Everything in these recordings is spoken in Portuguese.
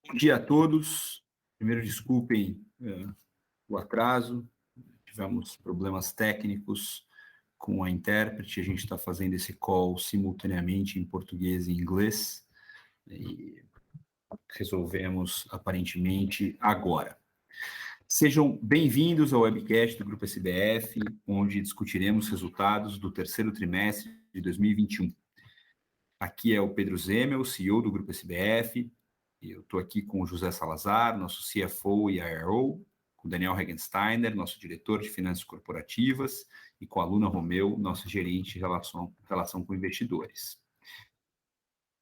Bom dia a todos. Primeiro, desculpem o atraso. Tivemos problemas técnicos com a intérprete. A gente está fazendo esse call simultaneamente em português e inglês. E resolvemos, aparentemente, agora. Sejam bem-vindos ao webcast do Grupo SBF, onde discutiremos resultados do terceiro trimestre de 2021. Aqui é o Pedro Zemel, CEO do Grupo SBF. Eu estou aqui com o José Salazar, nosso CFO e IRO, com o Daniel Regensteiner, nosso diretor de finanças corporativas, e com a Luna Romeu, nossa gerente de relação com investidores.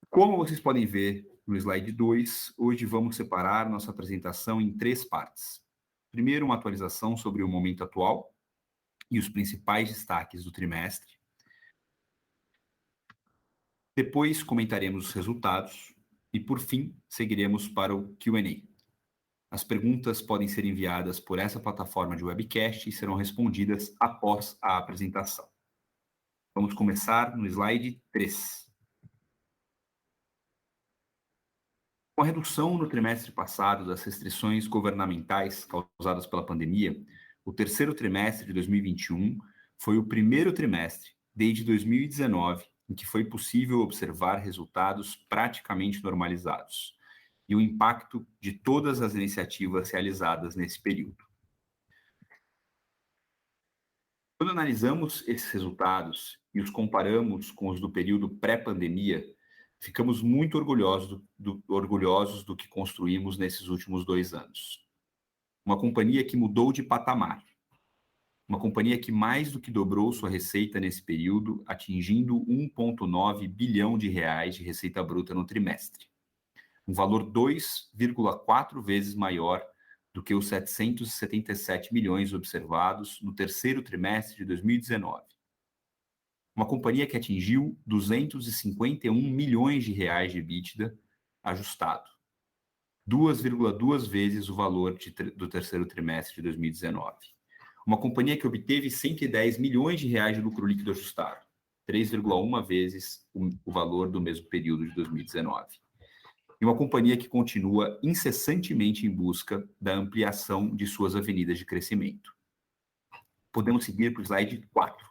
Como vocês podem ver no slide 2, hoje vamos separar nossa apresentação em 3 partes. Primeiro, uma atualização sobre o momento atual e os principais destaques do trimestre. Depois, comentaremos os resultados. E, por fim, seguiremos para o Q&A. As perguntas podem ser enviadas por essa plataforma de webcast e serão respondidas após a apresentação. Vamos começar no slide 3. Com a redução no trimestre passado das restrições governamentais causadas pela pandemia, o terceiro trimestre de 2021 foi o primeiro trimestre desde 2019 em que foi possível observar resultados praticamente normalizados e o impacto de todas as iniciativas realizadas nesse período. Quando analisamos esses resultados e os comparamos com os do período pré-pandemia, ficamos muito orgulhosos do que construímos nesses últimos 2 anos. Uma companhia que mudou de patamar. Uma companhia que mais do que dobrou sua receita nesse período, atingindo 1,9 bilhão de reais de receita bruta no trimestre. Um valor 2,4 vezes maior do que os 777 milhões observados no terceiro trimestre de 2019. Uma companhia que atingiu 251 milhões de reais de EBITDA ajustado, 2,2 vezes o valor do terceiro trimestre de 2019. Uma companhia que obteve 110 milhões de reais de lucro líquido ajustado, 3,1 vezes o valor do mesmo período de 2019. E uma companhia que continua incessantemente em busca da ampliação de suas avenidas de crescimento. Podemos seguir para o slide 4.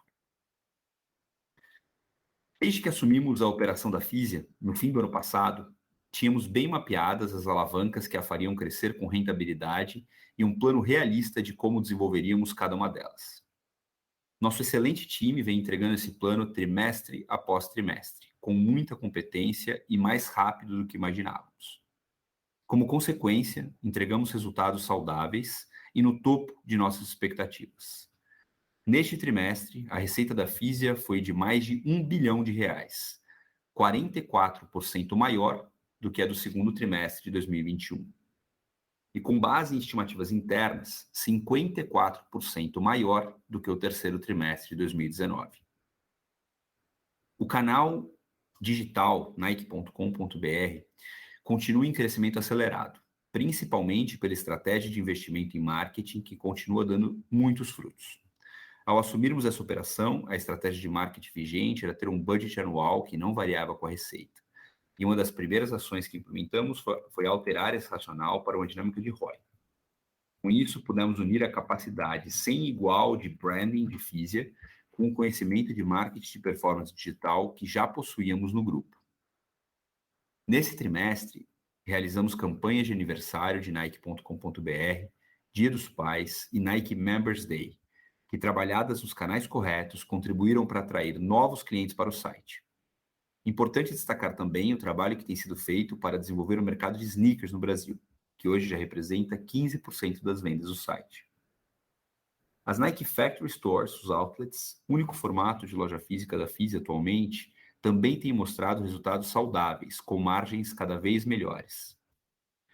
Desde que assumimos a operação da Fisia, no fim do ano passado, tínhamos bem mapeadas as alavancas que a fariam crescer com rentabilidade e um plano realista de como desenvolveríamos cada uma delas. Nosso excelente time vem entregando esse plano trimestre após trimestre, com muita competência e mais rápido do que imaginávamos. Como consequência, entregamos resultados saudáveis e no topo de nossas expectativas. Neste trimestre, a receita da Fisia foi de mais de 1 bilhão de reais, 44% maior do que a do segundo trimestre de 2021. E com base em estimativas internas, 54% maior do que o terceiro trimestre de 2019. O canal digital Nike.com.br continua em crescimento acelerado, principalmente pela estratégia de investimento em marketing que continua dando muitos frutos. Ao assumirmos essa operação, a estratégia de marketing vigente era ter um budget anual que não variava com a receita. E uma das primeiras ações que implementamos foi alterar esse racional para uma dinâmica de ROI. Com isso, pudemos unir a capacidade sem igual de branding de Fisia com o conhecimento de marketing de performance digital que já possuíamos no grupo. Nesse trimestre, realizamos campanhas de aniversário de Nike.com.br, Dia dos Pais e Nike Members Day, que, trabalhadas nos canais corretos, contribuíram para atrair novos clientes para o site. Importante destacar também o trabalho que tem sido feito para desenvolver o mercado de sneakers no Brasil, que hoje já representa 15% das vendas do site. As Nike Factory Stores, os outlets, único formato de loja física da Fisia atualmente, também têm mostrado resultados saudáveis, com margens cada vez melhores.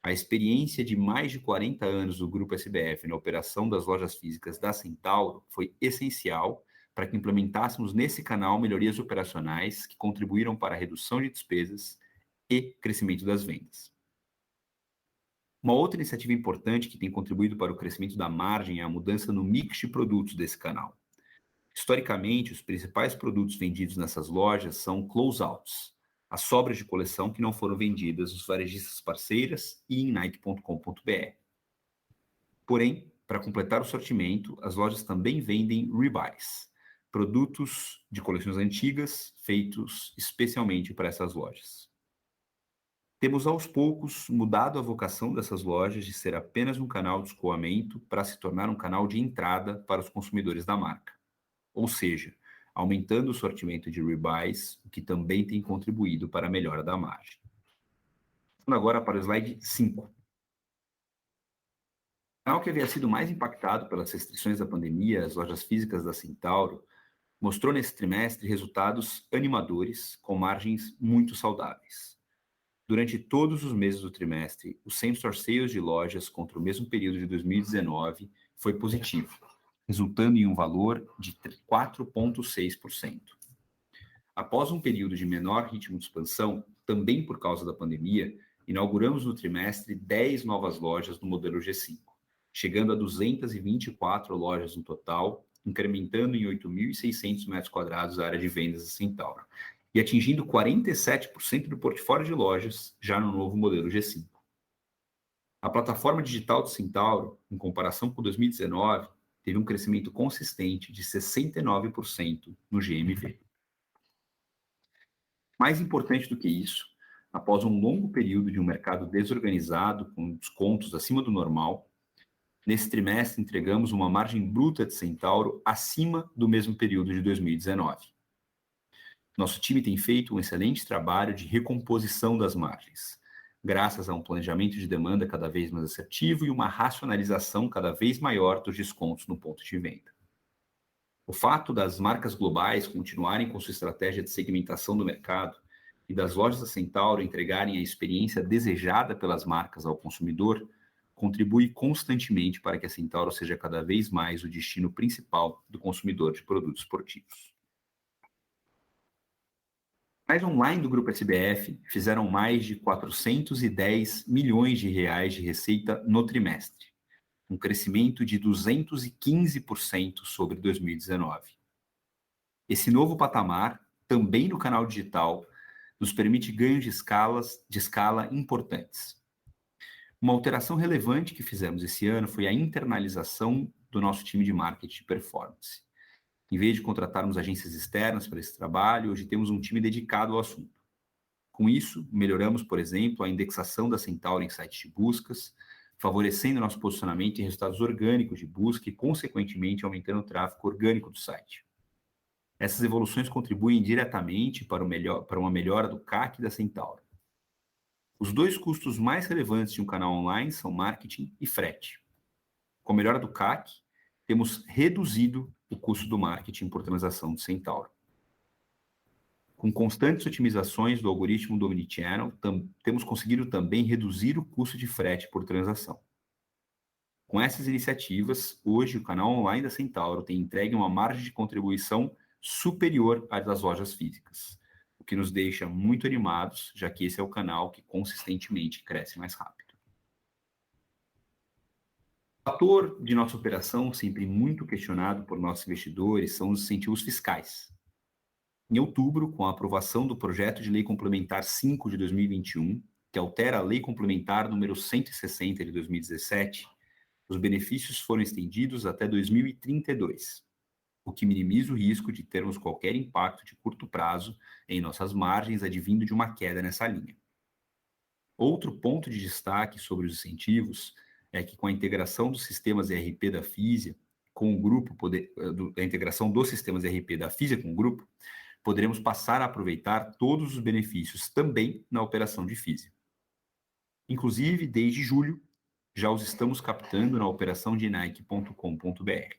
A experiência de mais de 40 anos do Grupo SBF na operação das lojas físicas da Centauro foi essencial para que implementássemos nesse canal melhorias operacionais que contribuíram para a redução de despesas e crescimento das vendas. Uma outra iniciativa importante que tem contribuído para o crescimento da margem é a mudança no mix de produtos desse canal. Historicamente, os principais produtos vendidos nessas lojas são closeouts, as sobras de coleção que não foram vendidas nos varejistas parceiras e em nike.com.br. Porém, para completar o sortimento, as lojas também vendem rebuys, produtos de coleções antigas feitos especialmente para essas lojas. Temos aos poucos mudado a vocação dessas lojas de ser apenas um canal de escoamento para se tornar um canal de entrada para os consumidores da marca. Ou seja, aumentando o sortimento de rebuys, o que também tem contribuído para a melhora da margem. Vamos agora para o slide 5. O canal que havia sido mais impactado pelas restrições da pandemia, as lojas físicas da Centauro, mostrou nesse trimestre resultados animadores com margens muito saudáveis. Durante todos os meses do trimestre, o same-store sales de lojas contra o mesmo período de 2019 foi positivo, resultando em um valor de 4,6%. Após um período de menor ritmo de expansão, também por causa da pandemia, inauguramos no trimestre 10 novas lojas no modelo G5, chegando a 224 lojas no total, incrementando em 8.600 metros quadrados a área de vendas da Centauro, e atingindo 47% do portfólio de lojas já no novo modelo G5. A plataforma digital do Centauro, em comparação com 2019, teve um crescimento consistente de 69% no GMV. Mais importante do que isso, após um longo período de um mercado desorganizado, com descontos acima do normal, nesse trimestre entregamos uma margem bruta de Centauro acima do mesmo período de 2019. Nosso time tem feito um excelente trabalho de recomposição das margens, graças a um planejamento de demanda cada vez mais assertivo e uma racionalização cada vez maior dos descontos no ponto de venda. O fato das marcas globais continuarem com sua estratégia de segmentação do mercado e das lojas da Centauro entregarem a experiência desejada pelas marcas ao consumidor contribui constantemente para que a Centauro seja cada vez mais o destino principal do consumidor de produtos esportivos. Canais online do Grupo SBF fizeram mais de 410 milhões de reais de receita no trimestre, um crescimento de 215% sobre 2019. Esse novo patamar, também no canal digital, nos permite ganhos de escala importantes. Uma alteração relevante que fizemos esse ano foi a internalização do nosso time de marketing de performance. Em vez de contratarmos agências externas para esse trabalho, hoje temos um time dedicado ao assunto. Com isso, melhoramos, por exemplo, a indexação da Centauro em sites de buscas, favorecendo nosso posicionamento em resultados orgânicos de busca e, consequentemente, aumentando o tráfego orgânico do site. Essas evoluções contribuem diretamente para uma melhora do CAC da Centauro. Os dois custos mais relevantes de um canal online são marketing e frete. Com a melhora do CAC, temos reduzido o custo do marketing por transação do Centauro. Com constantes otimizações do algoritmo do Omnichannel, temos conseguido também reduzir o custo de frete por transação. Com essas iniciativas, hoje o canal online da Centauro tem entregue uma margem de contribuição superior à das lojas físicas, o que nos deixa muito animados, já que esse é o canal que consistentemente cresce mais rápido. O fator de nossa operação, sempre muito questionado por nossos investidores, são os incentivos fiscais. Em outubro, com a aprovação do Projeto de Lei Complementar 5 de 2021, que altera a Lei Complementar número 160 de 2017, os benefícios foram estendidos até 2032, o que minimiza o risco de termos qualquer impacto de curto prazo em nossas margens advindo de uma queda nessa linha. Outro ponto de destaque sobre os incentivos é que com a integração dos sistemas ERP da Fisia com o grupo, a integração dos sistemas ERP da Fisia com o grupo, poderemos passar a aproveitar todos os benefícios também na operação de Fisia. Inclusive, desde julho, já os estamos captando na operação de nike.com.br.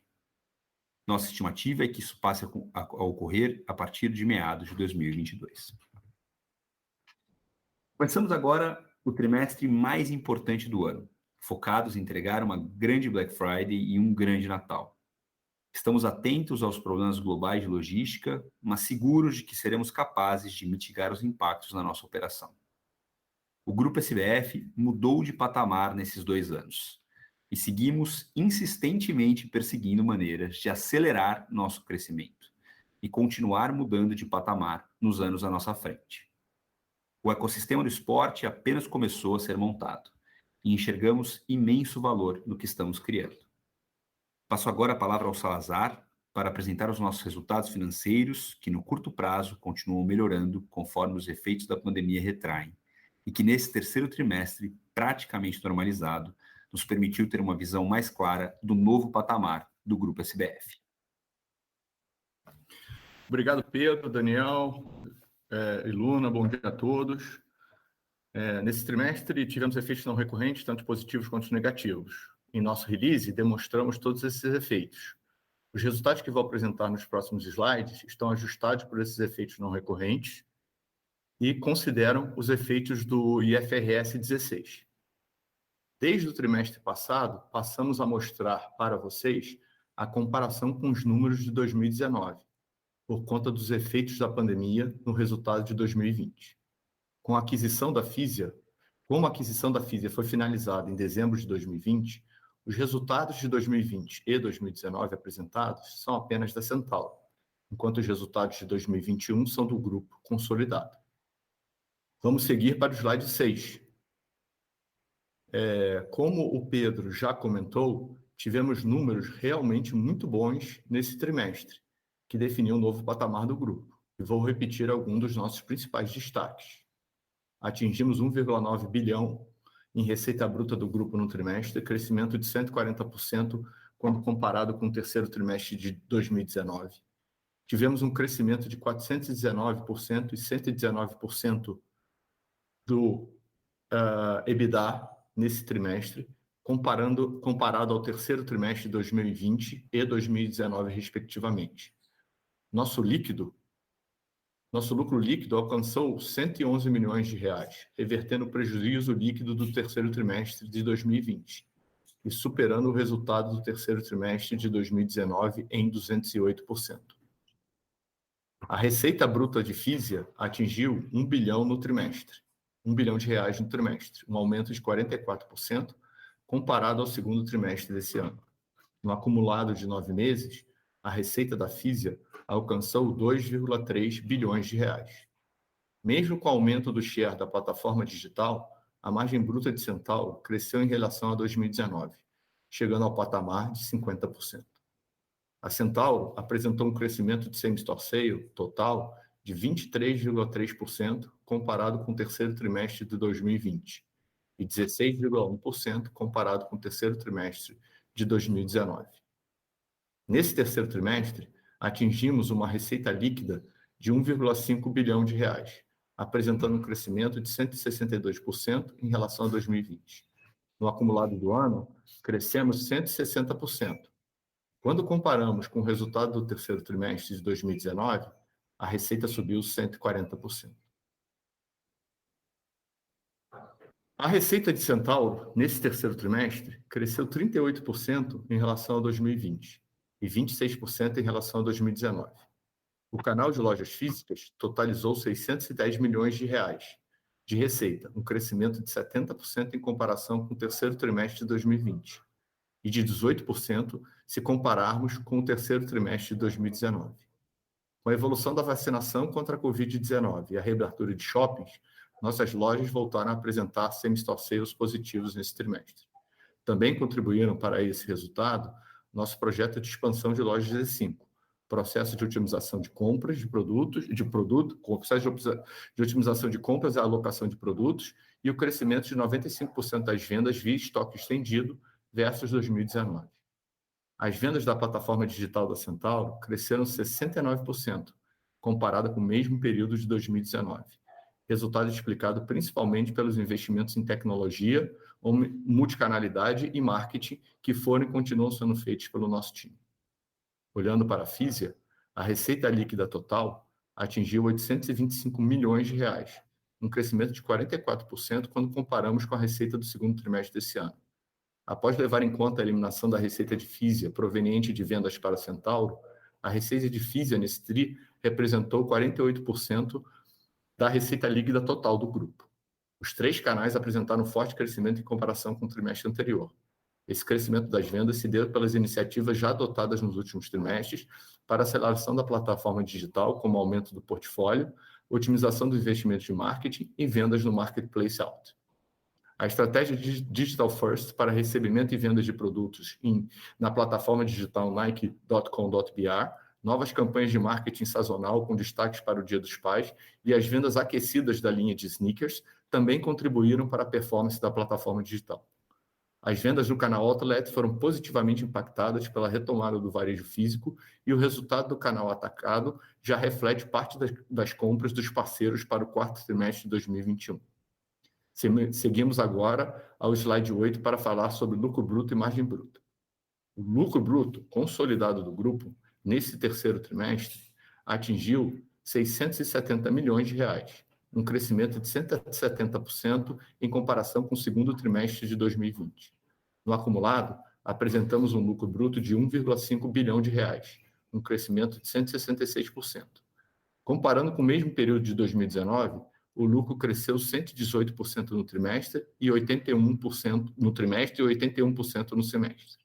Nossa estimativa é que isso passe a ocorrer a partir de meados de 2022. Começamos agora o trimestre mais importante do ano, focados em entregar uma grande Black Friday e um grande Natal. Estamos atentos aos problemas globais de logística, mas seguros de que seremos capazes de mitigar os impactos na nossa operação. O Grupo SBF mudou de patamar nesses 2 anos e seguimos insistentemente perseguindo maneiras de acelerar nosso crescimento e continuar mudando de patamar nos anos à nossa frente. O ecossistema do esporte apenas começou a ser montado e enxergamos imenso valor no que estamos criando. Passo agora a palavra ao Salazar para apresentar os nossos resultados financeiros, que no curto prazo continuam melhorando conforme os efeitos da pandemia retraem, e que nesse terceiro trimestre, praticamente normalizado, nos permitiu ter uma visão mais clara do novo patamar do Grupo SBF. Obrigado, Pedro, Daniel e Luna, bom dia a todos. Nesse trimestre, tivemos efeitos não recorrentes, tanto positivos quanto negativos. Em nosso release, demonstramos todos esses efeitos. Os resultados que vou apresentar nos próximos slides estão ajustados por esses efeitos não recorrentes e consideram os efeitos do IFRS 16. Desde o trimestre passado, passamos a mostrar para vocês a comparação com os números de 2019, por conta dos efeitos da pandemia no resultado de 2020. Como a aquisição da Fisia foi finalizada em dezembro de 2020, os resultados de 2020 e 2019 apresentados são apenas da Centauro, enquanto os resultados de 2021 são do grupo consolidado. Vamos seguir para o slide 6. Como o Pedro já comentou, tivemos números realmente muito bons nesse trimestre, que definiu um novo patamar do grupo. E vou repetir alguns dos nossos principais destaques. Atingimos 1,9 bilhão em receita bruta do grupo no trimestre, crescimento de 140% quando comparado com o terceiro trimestre de 2019. Tivemos um crescimento de 419% e 119% do EBITDA nesse trimestre, comparado ao terceiro trimestre de 2020 e 2019, respectivamente. Nosso lucro líquido alcançou 111 milhões de reais, revertendo o prejuízo líquido do terceiro trimestre de 2020 e superando o resultado do terceiro trimestre de 2019 em 208%. A receita bruta de Fisia atingiu 1 bilhão no trimestre, 1 bilhão de reais no trimestre, um aumento de 44% comparado ao segundo trimestre desse ano. No acumulado de 9 meses, a receita da Fisia alcançou 2,3 bilhões de reais. Mesmo com o aumento do share da plataforma digital, a margem bruta de Centauro cresceu em relação a 2019, chegando ao patamar de 50%. A Centauro apresentou um crescimento de same-store sale total de 23,3% comparado com o terceiro trimestre de 2020 e 16,1% comparado com o terceiro trimestre de 2019. Nesse terceiro trimestre, atingimos uma receita líquida de 1,5 bilhão de reais, apresentando um crescimento de 162% em relação a 2020. No acumulado do ano, crescemos 160%. Quando comparamos com o resultado do terceiro trimestre de 2019, a receita subiu 140%. A receita de Centauro, nesse terceiro trimestre, cresceu 38% em relação a 2020 e 26% em relação a 2019. O canal de lojas físicas totalizou 610 milhões de reais de receita, um crescimento de 70% em comparação com o terceiro trimestre de 2020 e de 18% se compararmos com o terceiro trimestre de 2019. Com a evolução da vacinação contra a Covid-19 e a reabertura de shoppings, nossas lojas voltaram a apresentar same-store sales positivos nesse trimestre. Também contribuíram para esse resultado nosso projeto de expansão de lojas Z5, processo de otimização de compras processo de otimização de compras e alocação de produtos e o crescimento de 95% das vendas via estoque estendido versus 2019. As vendas da plataforma digital da Centauro cresceram 69%, comparada com o mesmo período de 2019. Resultado explicado principalmente pelos investimentos em tecnologia, multicanalidade e marketing que foram e continuam sendo feitos pelo nosso time. Olhando para a Fisia, a receita líquida total atingiu 825 milhões de reais, um crescimento de 44% quando comparamos com a receita do segundo trimestre desse ano. Após levar em conta a eliminação da receita de Fisia proveniente de vendas para a Centauro, a receita de Fisia nesse TRI representou 48% da receita líquida total do grupo. Os três canais apresentaram forte crescimento em comparação com o trimestre anterior. Esse crescimento das vendas se deu pelas iniciativas já adotadas nos últimos trimestres para a aceleração da plataforma digital, como aumento do portfólio, otimização dos investimentos de marketing e vendas no Marketplace Out. A estratégia Digital First para recebimento e vendas de produtos na plataforma digital nike.com.br, novas campanhas de marketing sazonal com destaques para o Dia dos Pais e as vendas aquecidas da linha de sneakers também contribuíram para a performance da plataforma digital. As vendas no canal Outlet foram positivamente impactadas pela retomada do varejo físico e o resultado do canal atacado já reflete parte das compras dos parceiros para o quarto trimestre de 2021. Seguimos agora ao slide 8 para falar sobre lucro bruto e margem bruta. O lucro bruto consolidado do grupo, nesse terceiro trimestre, atingiu R$ 670 milhões, um crescimento de 170% em comparação com o segundo trimestre de 2020. No acumulado, apresentamos um lucro bruto de R$ 1,5 bilhão, um crescimento de 166%. Comparando com o mesmo período de 2019, o lucro cresceu 118% no trimestre e 81% no trimestre e 81% no semestre.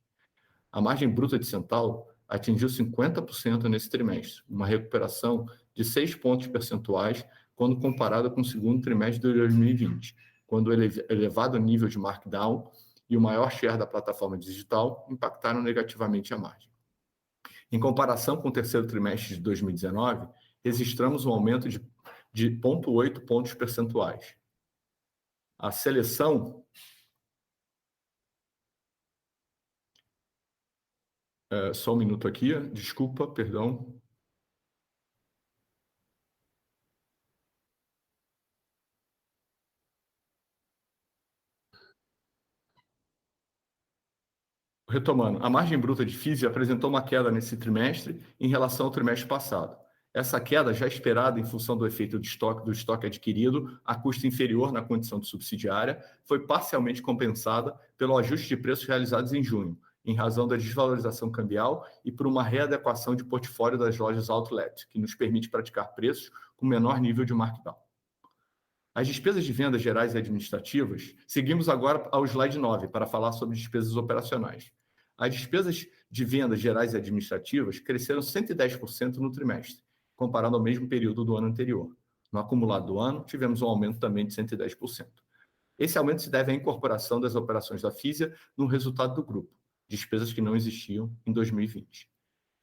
A margem bruta de Centauro atingiu 50% nesse trimestre, uma recuperação de 6 pontos percentuais quando comparado com o segundo trimestre de 2020, quando o elevado nível de markdown e o maior share da plataforma digital impactaram negativamente a margem. Em comparação com o terceiro trimestre de 2019, registramos um aumento de 0,8 pontos percentuais. A seleção só um minuto aqui, desculpa, perdão. Retomando, a margem bruta de Fisia apresentou uma queda nesse trimestre em relação ao trimestre passado. Essa queda, já esperada em função do efeito do estoque adquirido a custo inferior na condição de subsidiária, foi parcialmente compensada pelo ajuste de preços realizados em junho, em razão da desvalorização cambial e por uma readequação de portfólio das lojas Outlet, que nos permite praticar preços com menor nível de markdown. As despesas de vendas gerais e administrativas, seguimos agora ao slide 9 para falar sobre despesas operacionais. As despesas de vendas gerais e administrativas cresceram 110% no trimestre, comparado ao mesmo período do ano anterior. No acumulado do ano, tivemos um aumento também de 110%. Esse aumento se deve à incorporação das operações da Fisia no resultado do grupo, despesas que não existiam em 2020.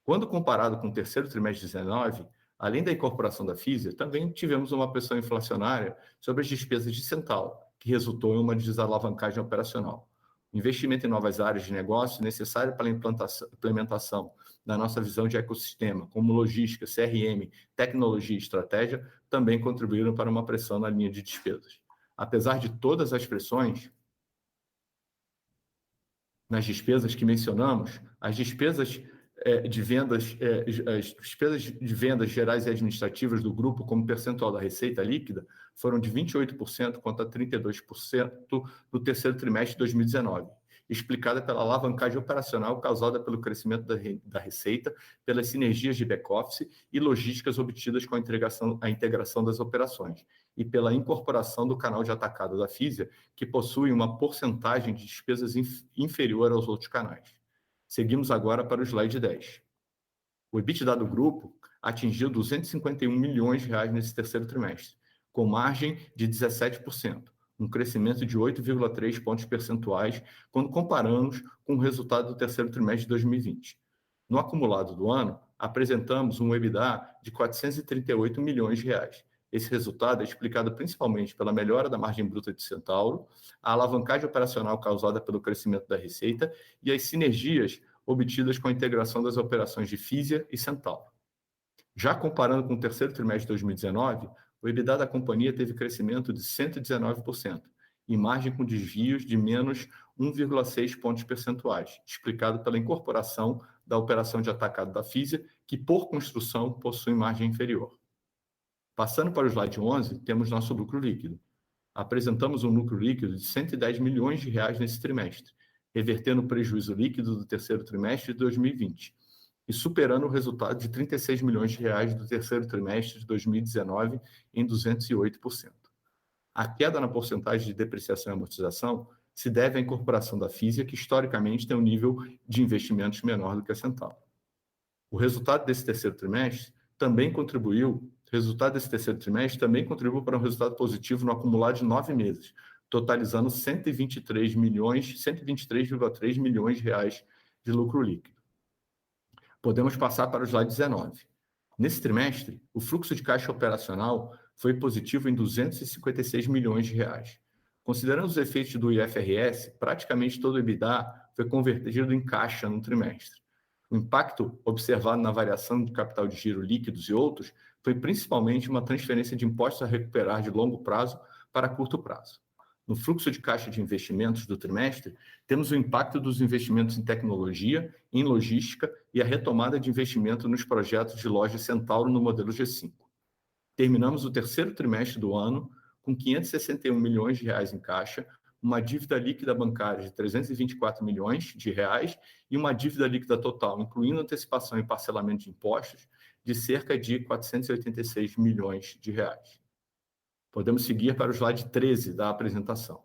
Quando comparado com o terceiro trimestre de 2019, além da incorporação da Fisia, também tivemos uma pressão inflacionária sobre as despesas de Centauro, que resultou em uma desalavancagem operacional. Investimento em novas áreas de negócio necessário para a implementação da nossa visão de ecossistema, como logística, CRM, tecnologia e estratégia, também contribuíram para uma pressão na linha de despesas. Apesar de todas as pressões nas despesas que mencionamos, as despesas de vendas gerais e administrativas do grupo como percentual da receita líquida foram de 28% contra 32% no terceiro trimestre de 2019, explicada pela alavancagem operacional causada pelo crescimento da receita, pelas sinergias de back-office e logísticas obtidas com a integração das operações, e pela incorporação do canal de atacado da Fisia, que possui uma porcentagem de despesas inferior aos outros canais. Seguimos agora para o slide 10. O EBITDA do grupo atingiu R$ 251 milhões nesse terceiro trimestre, com margem de 17%, um crescimento de 8,3 pontos percentuais quando comparamos com o resultado do terceiro trimestre de 2020. No acumulado do ano, apresentamos um EBITDA de R$ 438 milhões. Esse resultado é explicado principalmente pela melhora da margem bruta de Centauro, a alavancagem operacional causada pelo crescimento da receita e as sinergias obtidas com a integração das operações de Fisia e Centauro. Já comparando com o terceiro trimestre de 2019, o EBITDA da companhia teve crescimento de 119%, e margem com desvios de menos 1,6 pontos percentuais, explicado pela incorporação da operação de atacado da Fisia, que por construção possui margem inferior. Passando para o slide 11, temos nosso lucro líquido. Apresentamos um lucro líquido de R$ 110 milhões nesse trimestre, revertendo o prejuízo líquido do terceiro trimestre de 2020 e superando o resultado de R$ 36 milhões do terceiro trimestre de 2019 em 208%. A queda na porcentagem de depreciação e amortização se deve à incorporação da Fisia, que historicamente tem um nível de investimentos menor do que a Centauro. O resultado desse terceiro trimestre também contribuiu para um resultado positivo no acumulado de 9 meses, totalizando 123,3 milhões de reais de lucro líquido. Podemos passar para o slide 19. Nesse trimestre, o fluxo de caixa operacional foi positivo em 256 milhões de reais. Considerando os efeitos do IFRS, praticamente todo o EBITDA foi convertido em caixa no trimestre. O impacto observado na variação de capital de giro líquidos e outros foi principalmente uma transferência de impostos a recuperar de longo prazo para curto prazo. No fluxo de caixa de investimentos do trimestre, temos o impacto dos investimentos em tecnologia, em logística e a retomada de investimento nos projetos de loja Centauro no modelo G5. Terminamos o terceiro trimestre do ano com 561 milhões de reais em caixa, uma dívida líquida bancária de 324 milhões de reais e uma dívida líquida total, incluindo antecipação e parcelamento de impostos, de cerca de 486 milhões de reais. Podemos seguir para o slide 13 da apresentação.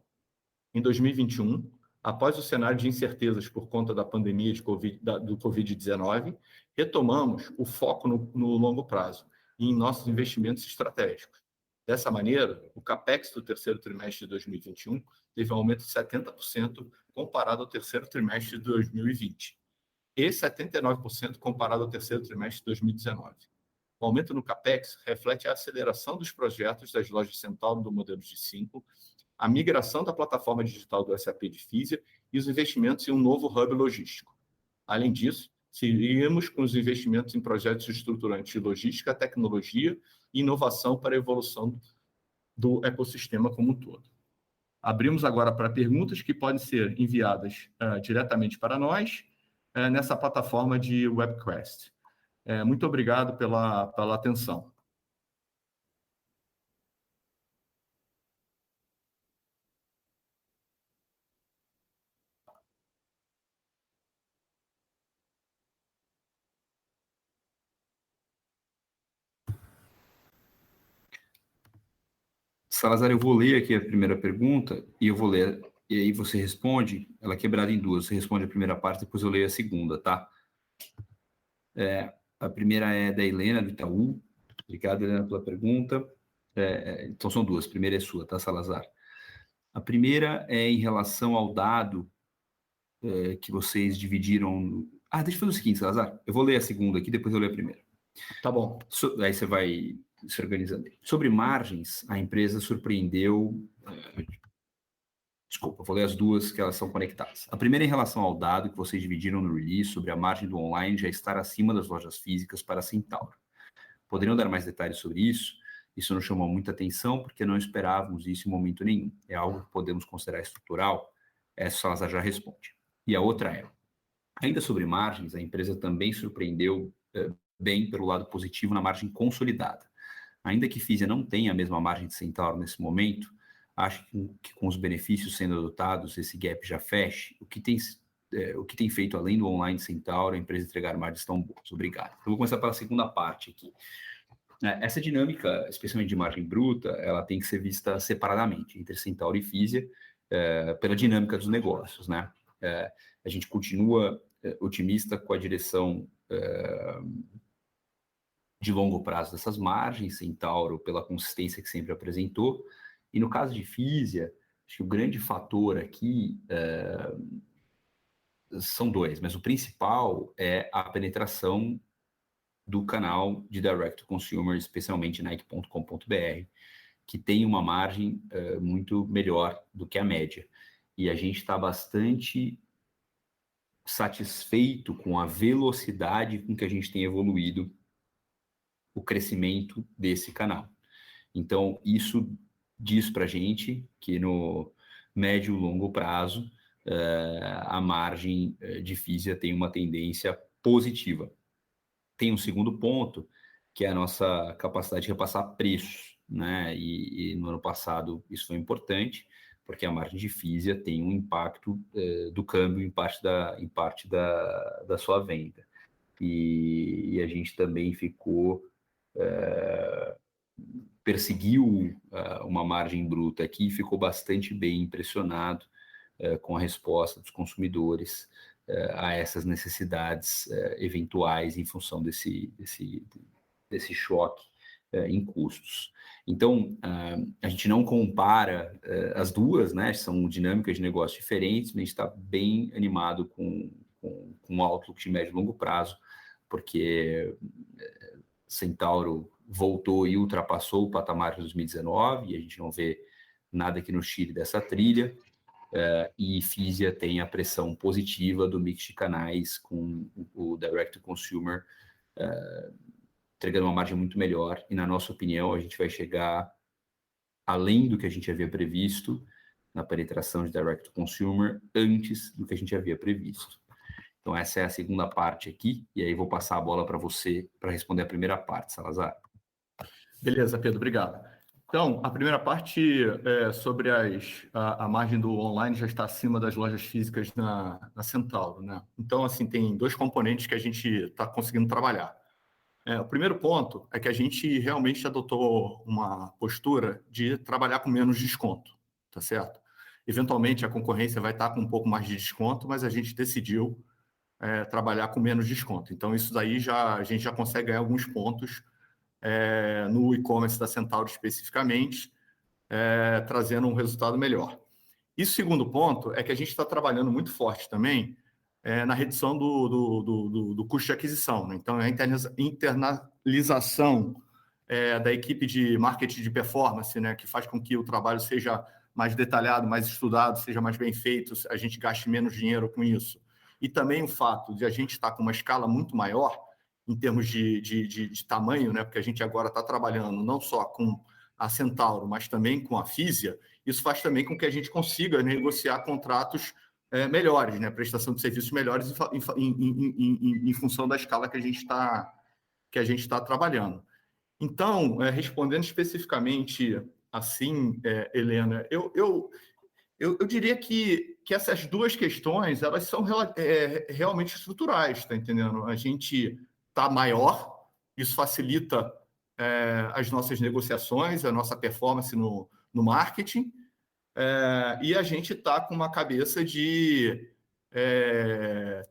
Em 2021, após o cenário de incertezas por conta da pandemia do Covid-19, retomamos o foco no longo prazo e em nossos investimentos estratégicos. Dessa maneira, o CAPEX do terceiro trimestre de 2021 teve um aumento de 70% comparado ao terceiro trimestre de 2020 e 79% comparado ao terceiro trimestre de 2019. O aumento no CAPEX reflete a aceleração dos projetos das lojas Centauro do modelo G5, a migração da plataforma digital do SAP de Fisia e os investimentos em um novo hub logístico. Além disso, seguimos com os investimentos em projetos estruturantes de logística, tecnologia e inovação para a evolução do ecossistema como um todo. Abrimos agora para perguntas que podem ser enviadas diretamente para nós nessa plataforma de webcast. Muito obrigado pela atenção. Salazar, eu vou ler aqui a primeira pergunta e eu vou ler, e aí você responde, ela é quebrada em duas, você responde a primeira parte, depois eu leio a segunda, tá? A primeira é da Helena, do Itaú. Obrigado, Helena, pela pergunta. Então são duas, a primeira é sua, tá, Salazar? A primeira é em relação ao dado que vocês dividiram... deixa eu fazer o seguinte, Salazar, eu vou ler a segunda aqui, depois eu leio a primeira. Tá bom. Aí você vai se organizando. Sobre margens, a empresa surpreendeu... Desculpa, vou ler as duas que elas são conectadas. A primeira em relação ao dado que vocês dividiram no release sobre a margem do online já estar acima das lojas físicas para a Centauro. Poderiam dar mais detalhes sobre isso? Isso nos chamou muita atenção porque não esperávamos isso em momento nenhum. É algo que podemos considerar estrutural? Essa Salazar já responde. E a outra é, ainda sobre margens, a empresa também surpreendeu bem pelo lado positivo na margem consolidada. Ainda que Fisia não tenha a mesma margem de Centauro nesse momento, acho que com os benefícios sendo adotados, esse gap já feche. O que tem feito além do online Centauro, a empresa entregar margens tão boas? Obrigado. Eu vou começar pela segunda parte aqui. Essa dinâmica, especialmente de margem bruta, ela tem que ser vista separadamente, entre Centauro e Fisia, pela dinâmica dos negócios, né? A gente continua otimista com a direção de longo prazo dessas margens, Centauro pela consistência que sempre apresentou, e no caso de Fisia, acho que o grande fator aqui são dois, mas o principal é a penetração do canal de direct to consumer, especialmente Nike.com.br, que tem uma margem muito melhor do que a média. E a gente está bastante satisfeito com a velocidade com que a gente tem evoluído o crescimento desse canal. Então, isso diz para a gente que no médio e longo prazo, a margem de Fisia tem uma tendência positiva. Tem um segundo ponto, que é a nossa capacidade de repassar preços, né? E no ano passado isso foi importante, porque a margem de Fisia tem um impacto do câmbio em parte da sua venda. E a gente também perseguiu uma margem bruta aqui e ficou bastante bem impressionado com a resposta dos consumidores a essas necessidades eventuais em função desse choque em custos. Então, a gente não compara as duas, né? São dinâmicas de negócio diferentes, mas a gente está bem animado com o outlook de médio e longo prazo, porque Centauro voltou e ultrapassou o patamar de 2019, e a gente não vê nada que nos tire dessa trilha, e Fisia tem a pressão positiva do mix de canais com o direct to consumer, entregando uma margem muito melhor, e na nossa opinião a gente vai chegar além do que a gente havia previsto na penetração de direct to consumer antes do que a gente havia previsto. Então essa é a segunda parte aqui, e aí vou passar a bola para você para responder a primeira parte, Salazar. Beleza, Pedro, obrigado. Então, a primeira parte é sobre a margem do online já está acima das lojas físicas na Centauro, né? Então, assim, tem dois componentes que a gente está conseguindo trabalhar. O primeiro ponto é que a gente realmente adotou uma postura de trabalhar com menos desconto, tá certo? Eventualmente, a concorrência vai estar com um pouco mais de desconto, mas a gente decidiu trabalhar com menos desconto. Então, isso daí a gente já consegue ganhar alguns pontos no e-commerce da Centauro especificamente, trazendo um resultado melhor. E o segundo ponto é que a gente está trabalhando muito forte também na redução do custo de aquisição, né? Então, a internalização da equipe de marketing de performance, né, que faz com que o trabalho seja mais detalhado, mais estudado, seja mais bem feito, a gente gaste menos dinheiro com isso. E também o fato de a gente estar com uma escala muito maior em termos de tamanho, né, porque a gente agora está trabalhando não só com a Centauro, mas também com a Fisia, isso faz também com que a gente consiga negociar contratos melhores, né? Prestação de serviços melhores em função da escala que a gente está trabalhando. Então, respondendo especificamente assim, Helena, eu diria que essas duas questões elas são realmente estruturais, tá entendendo? A gente está maior, isso facilita as nossas negociações, a nossa performance no marketing, e a gente está com uma cabeça de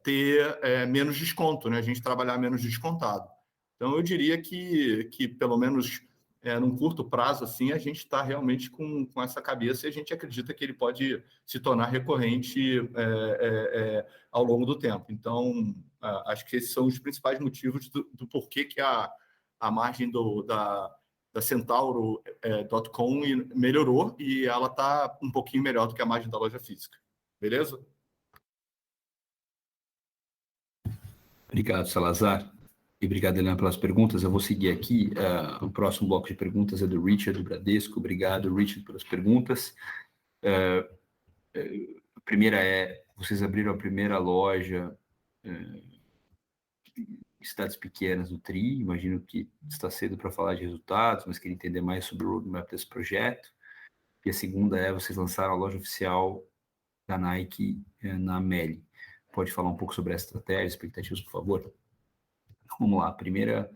ter menos desconto, né? A gente trabalhar menos descontado. Então, eu diria que pelo menos num curto prazo, assim, a gente está realmente com essa cabeça e a gente acredita que ele pode se tornar recorrente ao longo do tempo. Então, acho que esses são os principais motivos do porquê que a margem da Centauro.com melhorou e ela está um pouquinho melhor do que a margem da loja física. Beleza? Obrigado, Salazar. E obrigado, Helena, pelas perguntas. Eu vou seguir aqui. O próximo bloco de perguntas é do Richard, do Bradesco. Obrigado, Richard, pelas perguntas. A primeira vocês abriram a primeira loja em cidades pequenas do TRI. Imagino que está cedo para falar de resultados, mas queria entender mais sobre o roadmap desse projeto. E a segunda vocês lançaram a loja oficial da Nike na Meli. Pode falar um pouco sobre essa estratégia, expectativas, por favor? Vamos lá, a primeira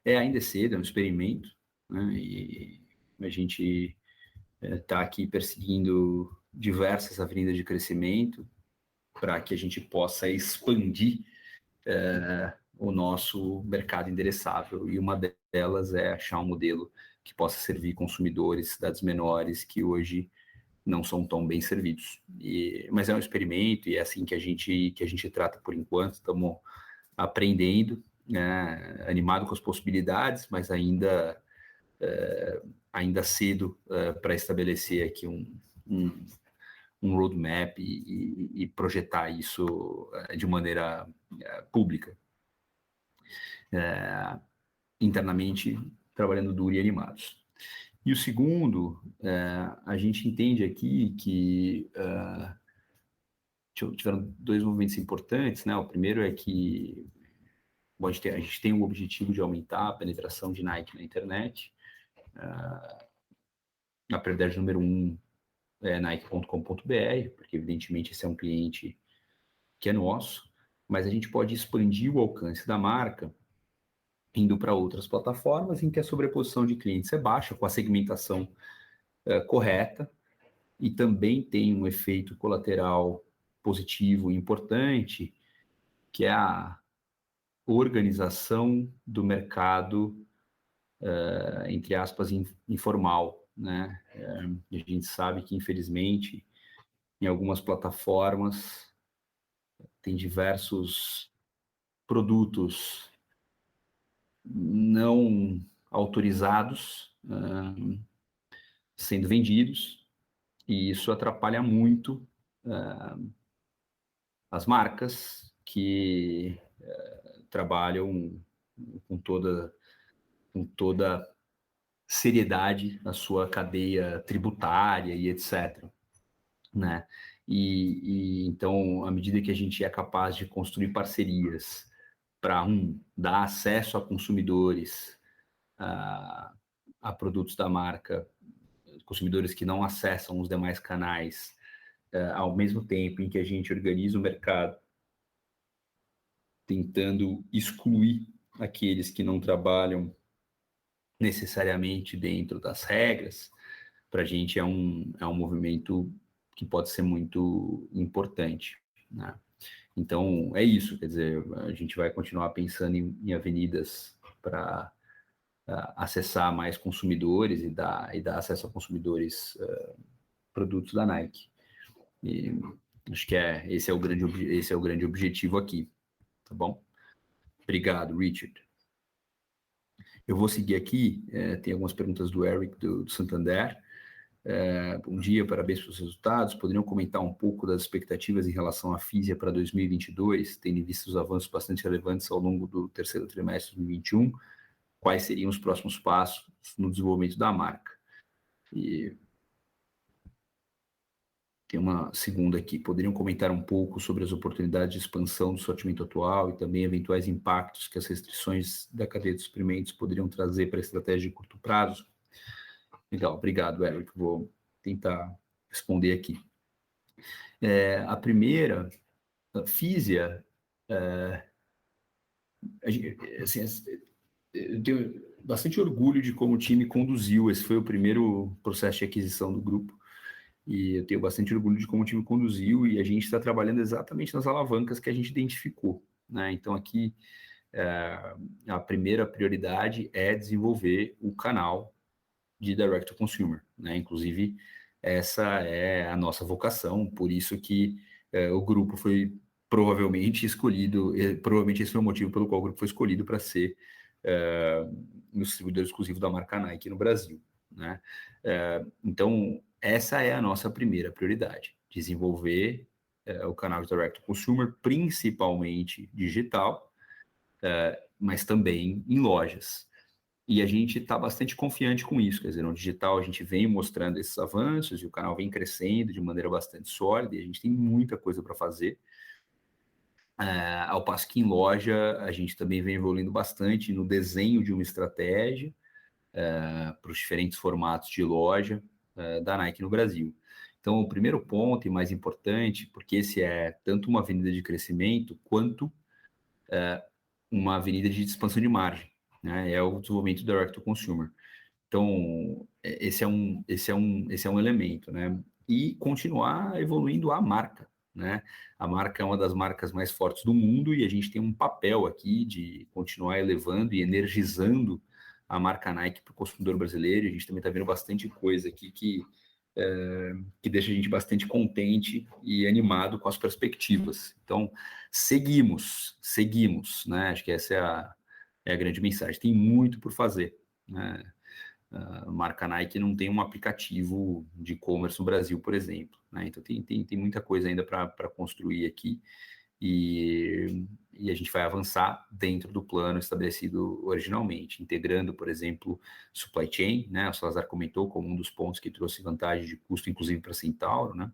ainda cedo, é um experimento, né? E a gente está aqui perseguindo diversas avenidas de crescimento para que a gente possa expandir o nosso mercado endereçável, e uma delas é achar um modelo que possa servir consumidores, cidades menores, que hoje não são tão bem servidos. Mas é um experimento e é assim que a gente trata por enquanto. Estamos aprendendo, né, animado com as possibilidades, mas ainda cedo para estabelecer aqui um roadmap e projetar isso de maneira pública. Internamente, trabalhando duro e animados. E o segundo, a gente entende aqui que tiveram dois movimentos importantes, né? O primeiro é que a gente tem o objetivo de aumentar a penetração de Nike na internet. A prioridade número 1 é Nike.com.br, porque evidentemente esse é um cliente que é nosso, mas a gente pode expandir o alcance da marca indo para outras plataformas em que a sobreposição de clientes é baixa, com a segmentação correta, e também tem um efeito colateral positivo e importante, que é a organização do mercado, entre aspas, informal, né? A gente sabe que, infelizmente, em algumas plataformas tem diversos produtos não autorizados sendo vendidos, e isso atrapalha muito as marcas que trabalham com toda seriedade a sua cadeia tributária e etc., né? E então, à medida que a gente é capaz de construir parcerias para, dar acesso a consumidores a produtos da marca, consumidores que não acessam os demais canais, ao mesmo tempo em que a gente organiza o mercado, tentando excluir aqueles que não trabalham necessariamente dentro das regras, para a gente é um movimento que pode ser muito importante, né? Então, é isso, quer dizer, a gente vai continuar pensando em avenidas para acessar mais consumidores e dar acesso a consumidores produtos da Nike. E acho que esse é o grande objetivo aqui, tá bom? Obrigado, Richard. Eu vou seguir aqui, tem algumas perguntas do Eric, do Santander. Bom dia, parabéns pelos resultados. Poderiam comentar um pouco das expectativas em relação à Fisia para 2022, tendo visto os avanços bastante relevantes ao longo do terceiro trimestre de 2021? Quais seriam os próximos passos no desenvolvimento da marca? E tem uma segunda aqui. Poderiam comentar um pouco sobre as oportunidades de expansão do sortimento atual e também eventuais impactos que as restrições da cadeia de suprimentos poderiam trazer para a estratégia de curto prazo? Legal, obrigado, Eric. Vou tentar responder aqui. A primeira, a Fisia, assim, eu tenho bastante orgulho de como o time conduziu. Esse foi o primeiro processo de aquisição do grupo. E eu tenho bastante orgulho de como o time conduziu, e a gente está trabalhando exatamente nas alavancas que a gente identificou, né? Então, aqui, a primeira prioridade é desenvolver o canal de Direct to Consumer, né? Inclusive, essa é a nossa vocação, por isso que o grupo foi provavelmente escolhido, provavelmente esse foi o motivo pelo qual o grupo foi escolhido para ser o distribuidor exclusivo da marca Nike no Brasil, né? Então, essa é a nossa primeira prioridade, desenvolver o canal de Direct to Consumer, principalmente digital, mas também em lojas. E a gente está bastante confiante com isso, quer dizer, no digital a gente vem mostrando esses avanços e o canal vem crescendo de maneira bastante sólida e a gente tem muita coisa para fazer. Ao passo que em loja a gente também vem evoluindo bastante no desenho de uma estratégia para os diferentes formatos de loja da Nike no Brasil. Então, o primeiro ponto e mais importante, porque esse é tanto uma avenida de crescimento quanto uma avenida de expansão de margem, né? É o desenvolvimento do Direct to Consumer. Então, esse é um elemento, né? E continuar evoluindo a marca, né? A marca é uma das marcas mais fortes do mundo e a gente tem um papel aqui de continuar elevando e energizando a marca Nike para o consumidor brasileiro. A gente também está vendo bastante coisa aqui que deixa a gente bastante contente e animado com as perspectivas. Então, seguimos, né? Acho que essa é a grande mensagem. Tem muito por fazer, né? A marca Nike não tem um aplicativo de e-commerce no Brasil, por exemplo, né? Então, tem muita coisa ainda para construir aqui e a gente vai avançar dentro do plano estabelecido originalmente, integrando, por exemplo, supply chain, né? O Salazar comentou como um dos pontos que trouxe vantagem de custo, inclusive para a Centauro, né?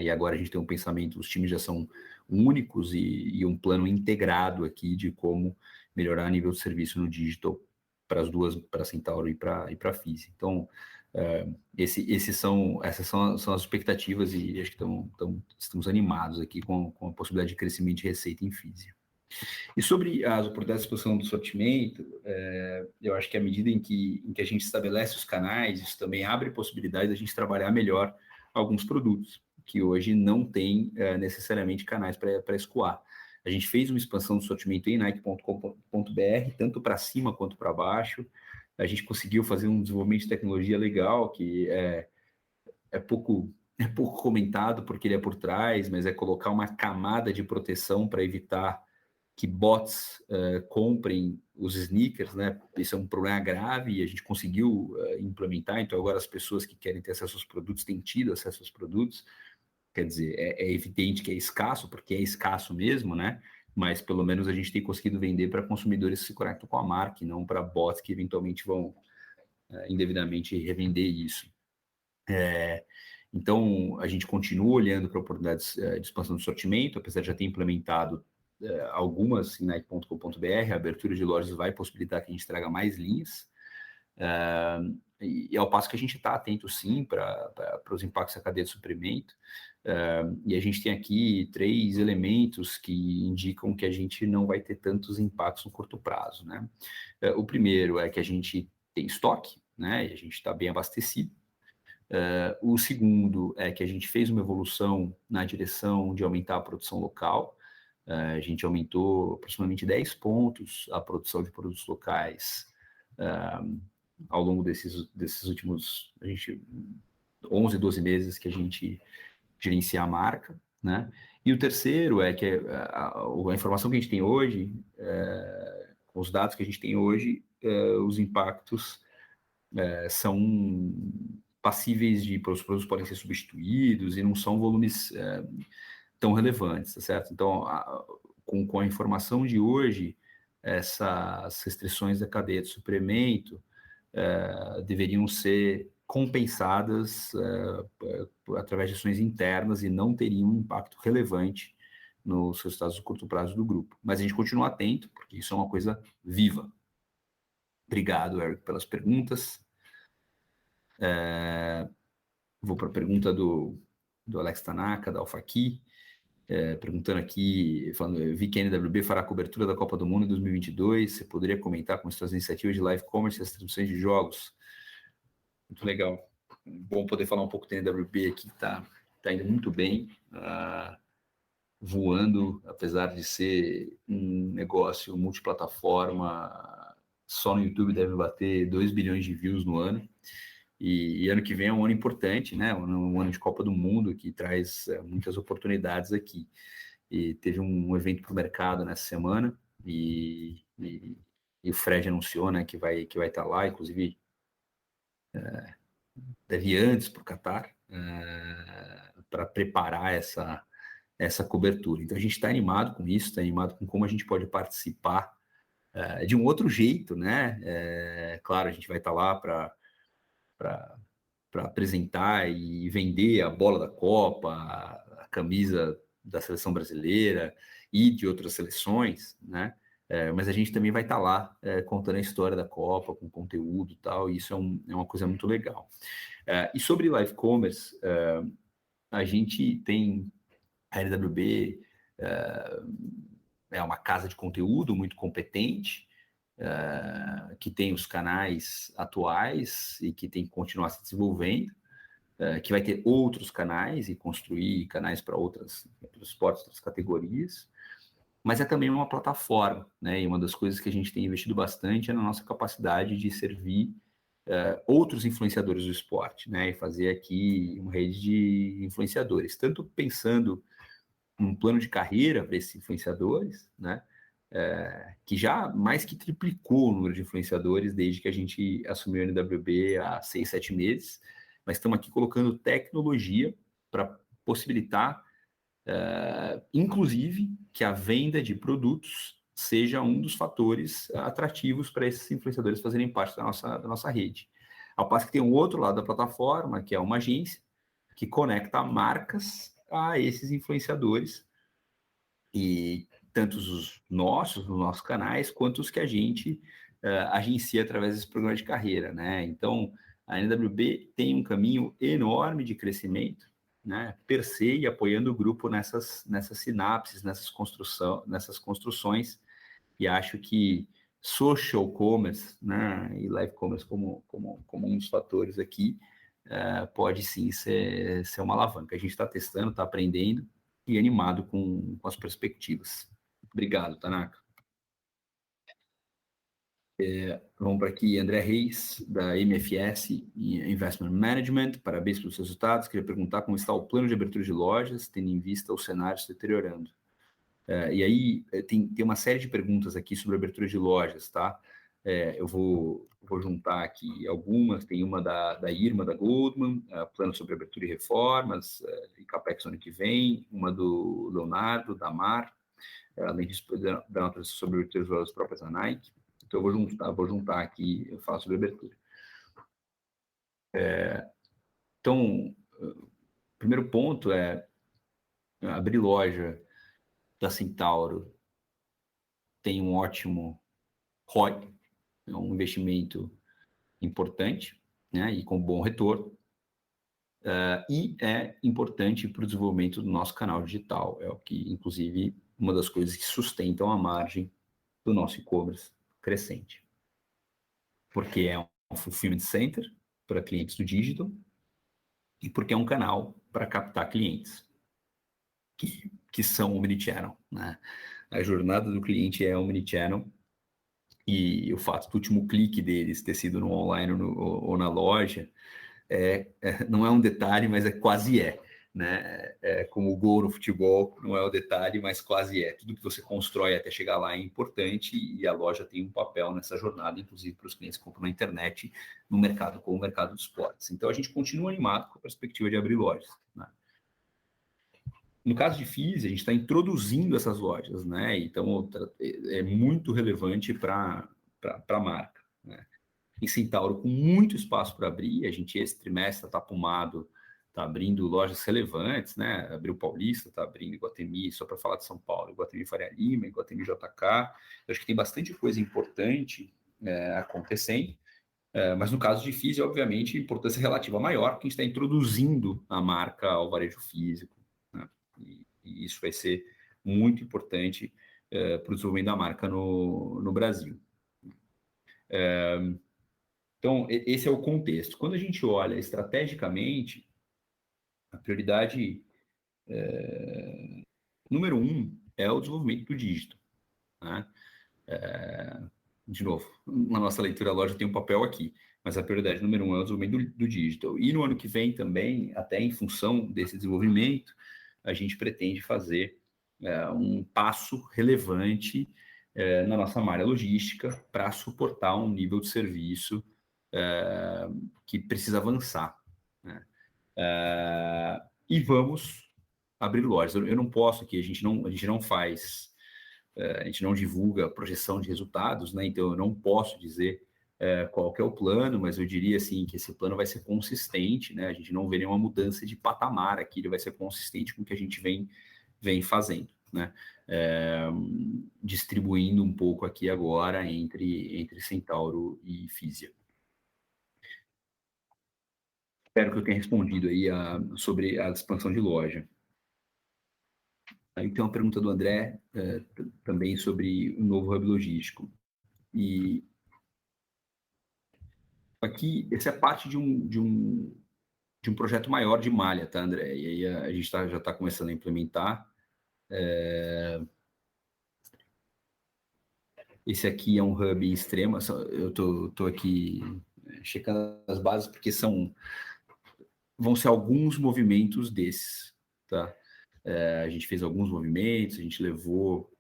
E agora a gente tem um pensamento, os times já são únicos e um plano integrado aqui de como melhorar o nível de serviço no digital para as duas, para a Centauro e para a Fisia. Então, essas são as expectativas e acho que estamos animados aqui com a possibilidade de crescimento de receita em Fisia. E sobre as oportunidades de expansão do sortimento, eu acho que à medida em que a gente estabelece os canais, isso também abre possibilidade de a gente trabalhar melhor alguns produtos que hoje não tem necessariamente canais para escoar. A gente fez uma expansão do sortimento em Nike.com.br, tanto para cima quanto para baixo. A gente conseguiu fazer um desenvolvimento de tecnologia legal, que é pouco comentado porque ele é por trás, mas é colocar uma camada de proteção para evitar que bots comprem os sneakers, né? Isso é um problema grave e a gente conseguiu implementar, então agora as pessoas que querem ter acesso aos produtos têm tido acesso aos produtos. Quer dizer, é evidente que é escasso, porque é escasso mesmo, né? Mas pelo menos a gente tem conseguido vender para consumidores que se conectam com a marca, e não para bots que eventualmente vão indevidamente revender isso. Então, a gente continua olhando para oportunidades de expansão do sortimento, apesar de já ter implementado algumas em Nike.com.br, a abertura de lojas vai possibilitar que a gente traga mais linhas, e ao passo que a gente está atento, sim, para os impactos da cadeia de suprimento, e a gente tem aqui 3 elementos que indicam que a gente não vai ter tantos impactos no curto prazo, né? O primeiro é que a gente tem estoque, né? E a gente está bem abastecido. O segundo é que a gente fez uma evolução na direção de aumentar a produção local. A gente aumentou aproximadamente 10 pontos a produção de produtos locais ao longo desses últimos 11, 12 meses que a gente gerencia a marca, né? E o terceiro é que a informação que a gente tem hoje, com os dados que a gente tem hoje, os impactos são passíveis de os produtos podem ser substituídos e não são volumes tão relevantes, tá certo? Então, com a informação de hoje, essas restrições da cadeia de suprimento deveriam ser compensadas através de ações internas e não teriam um impacto relevante nos resultados do curto prazo do grupo. Mas a gente continua atento, porque isso é uma coisa viva. Obrigado, Eric, pelas perguntas. Vou para a pergunta do Alex Tanaka, da Alfaqui, perguntando aqui, falando, eu vi que a NWB fará a cobertura da Copa do Mundo em 2022, você poderia comentar como estão as iniciativas de live commerce e as transmissões de jogos? Muito legal. Bom poder falar um pouco da NWB aqui, que tá indo muito bem, voando, apesar de ser um negócio multiplataforma, só no YouTube deve bater 2 bilhões de views no ano. E ano que vem é um ano importante, né? Um ano de Copa do Mundo que traz muitas oportunidades aqui. E teve um evento para o mercado nessa semana e o Fred anunciou, né, que vai estar lá, inclusive deve ir antes para o Catar para preparar essa cobertura. Então a gente está animado com isso, está animado com como a gente pode participar de um outro jeito, né? Claro, a gente vai estar lá para apresentar e vender a bola da Copa, a camisa da seleção brasileira e de outras seleções, né? Mas a gente também vai estar lá contando a história da Copa, com conteúdo e tal, e isso é uma coisa muito legal. E sobre live commerce, a gente tem a LWB, é uma casa de conteúdo muito competente, que tem os canais atuais e que tem que continuar se desenvolvendo, que vai ter outros canais e construir canais para outros esportes, outras categorias, mas é também uma plataforma, né? E uma das coisas que a gente tem investido bastante é na nossa capacidade de servir outros influenciadores do esporte, né? E fazer aqui uma rede de influenciadores, tanto pensando num plano de carreira para esses influenciadores, né? Que já mais que triplicou o número de influenciadores desde que a gente assumiu a NWB há 6, 7 meses, mas estamos aqui colocando tecnologia para possibilitar, inclusive, que a venda de produtos seja um dos fatores atrativos para esses influenciadores fazerem parte da nossa rede. Ao passo que tem um outro lado da plataforma, que é uma agência, que conecta marcas a esses influenciadores, e tanto os nossos, nos nossos canais, quanto os que a gente agencia através desse programa de carreira, né? Então, a NWB tem um caminho enorme de crescimento, né? Per se, e apoiando o grupo nessas sinapses, nessas construções, e acho que social commerce, né, e live commerce como um dos fatores aqui, pode sim ser uma alavanca. A gente está testando, está aprendendo e animado com as perspectivas. Obrigado, Tanaka. Vamos para aqui, André Reis, da MFS Investment Management. Parabéns pelos resultados. Queria perguntar como está o plano de abertura de lojas, tendo em vista o cenário se deteriorando. E aí, tem uma série de perguntas aqui sobre abertura de lojas, tá? Eu vou juntar aqui algumas. Tem uma da Irma, da Goldman, plano sobre abertura e reformas, e CAPEX ano que vem. Uma do Leonardo, da Mar. Além disso, da nota sobre abertura de lojas próprias da Nike. Então, eu vou juntar aqui, eu falo sobre abertura. Então, o primeiro ponto é abrir loja da Centauro tem um ótimo ROI, é um investimento importante, né, e com bom retorno, e é importante para o desenvolvimento do nosso canal digital, é o que, inclusive, uma das coisas que sustentam a margem do nosso e-commerce crescente, porque é um fulfillment center para clientes do digital e porque é um canal para captar clientes que são omnichannel, né? A jornada do cliente é omnichannel e o fato do último clique deles ter sido no online ou na loja não é um detalhe, mas quase né? Como o gol no futebol, não é o detalhe, mas quase é. Tudo que você constrói até chegar lá é importante e a loja tem um papel nessa jornada, inclusive para os clientes que compram na internet, no mercado como o mercado dos esportes. Então, a gente continua animado com a perspectiva de abrir lojas, né? No caso de Fisia, a gente está introduzindo essas lojas, né? Então, é muito relevante para a marca, né? Em Centauro, com muito espaço para abrir, a gente esse trimestre está apumado, está abrindo lojas relevantes, né? Abriu Paulista, está abrindo Iguatemi, só para falar de São Paulo, Iguatemi Faria Lima, Iguatemi JK. Eu acho que tem bastante coisa importante acontecendo, mas no caso de Fisia, obviamente, importância relativa maior, porque a gente está introduzindo a marca ao varejo físico, né? E isso vai ser muito importante para o desenvolvimento da marca no Brasil. Então, esse é o contexto. Quando a gente olha estrategicamente, a prioridade número 1 é o desenvolvimento do dígito, né? De novo, na nossa leitura, a loja tem um papel aqui, mas a prioridade número 1 é o desenvolvimento do digital. E no ano que vem também, até em função desse desenvolvimento, a gente pretende fazer um passo relevante na nossa malha logística para suportar um nível de serviço que precisa avançar, né? E vamos abrir lojas. Eu não posso aqui, a gente não faz, a gente não divulga projeção de resultados, né? Então eu não posso dizer qual que é o plano, mas eu diria assim que esse plano vai ser consistente, né? A gente não vê nenhuma mudança de patamar aqui, ele vai ser consistente com o que a gente vem fazendo, né? Distribuindo um pouco aqui agora entre Centauro e Fisia. Espero que eu tenha respondido aí sobre a expansão de loja. Aí tem uma pergunta do André também sobre o novo hub logístico. E aqui, essa é parte de um projeto maior de malha, tá, André? E aí a gente já está começando a implementar. Esse aqui é um hub extremo. Eu tô aqui checando as bases, porque vão ser alguns movimentos desses, tá? A gente fez alguns movimentos, a gente levou,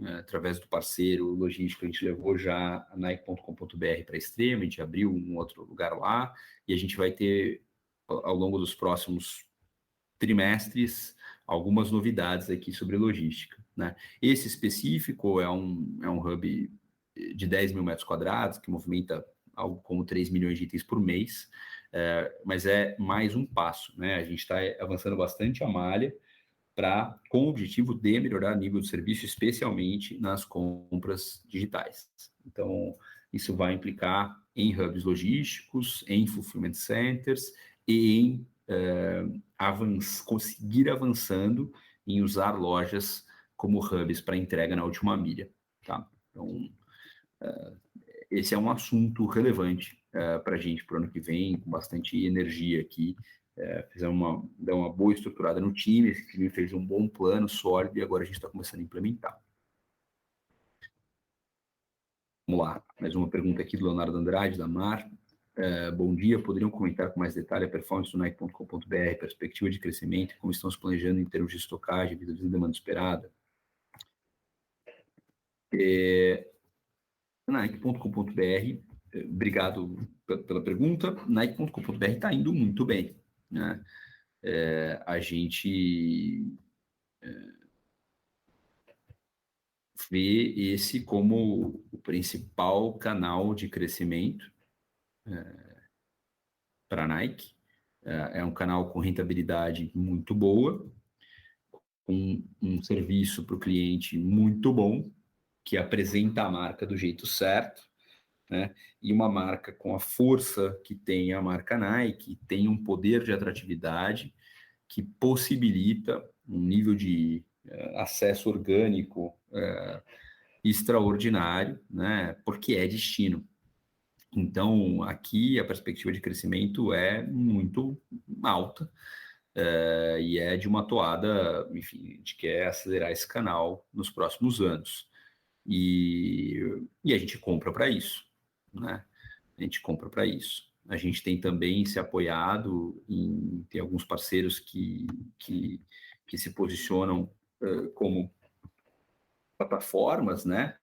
através do parceiro logístico, a gente levou já a Nike.com.br para Extrema, a gente abriu um outro lugar lá, e a gente vai ter, ao longo dos próximos trimestres, algumas novidades aqui sobre logística, né? Esse específico é um hub de 10 mil metros quadrados, que movimenta algo como 3 milhões de itens por mês, mas é mais um passo, né? A gente está avançando bastante a malha com o objetivo de melhorar o nível de serviço, especialmente nas compras digitais. Então, isso vai implicar em hubs logísticos, em fulfillment centers e em conseguir avançando em usar lojas como hubs para entrega na última milha, tá? Então, esse é um assunto relevante para a gente para o ano que vem, com bastante energia aqui. Fizemos dar uma boa estruturada no time, esse time fez um bom plano sólido e agora a gente está começando a implementar. Vamos lá, mais uma pergunta aqui do Leonardo Andrade, da Mar. Bom dia, poderiam comentar com mais detalhe a performance do Nike.com.br, perspectiva de crescimento e como estão se planejando em termos de estocagem, vida de demanda esperada? Nike.com.br, obrigado pela pergunta. Nike.com.br está indo muito bem, né? A gente vê esse como o principal canal de crescimento para a Nike. É um canal com rentabilidade muito boa, com um serviço para o cliente muito bom, que apresenta a marca do jeito certo, né? E uma marca com a força que tem a marca Nike, tem um poder de atratividade que possibilita um nível de acesso orgânico extraordinário, né? Porque é destino. Então, aqui a perspectiva de crescimento é muito alta e é de uma toada, enfim, a gente quer acelerar esse canal nos próximos anos. E a gente compra para isso, né? A gente compra para isso. A gente tem também se apoiado tem alguns parceiros que se posicionam como plataformas, né?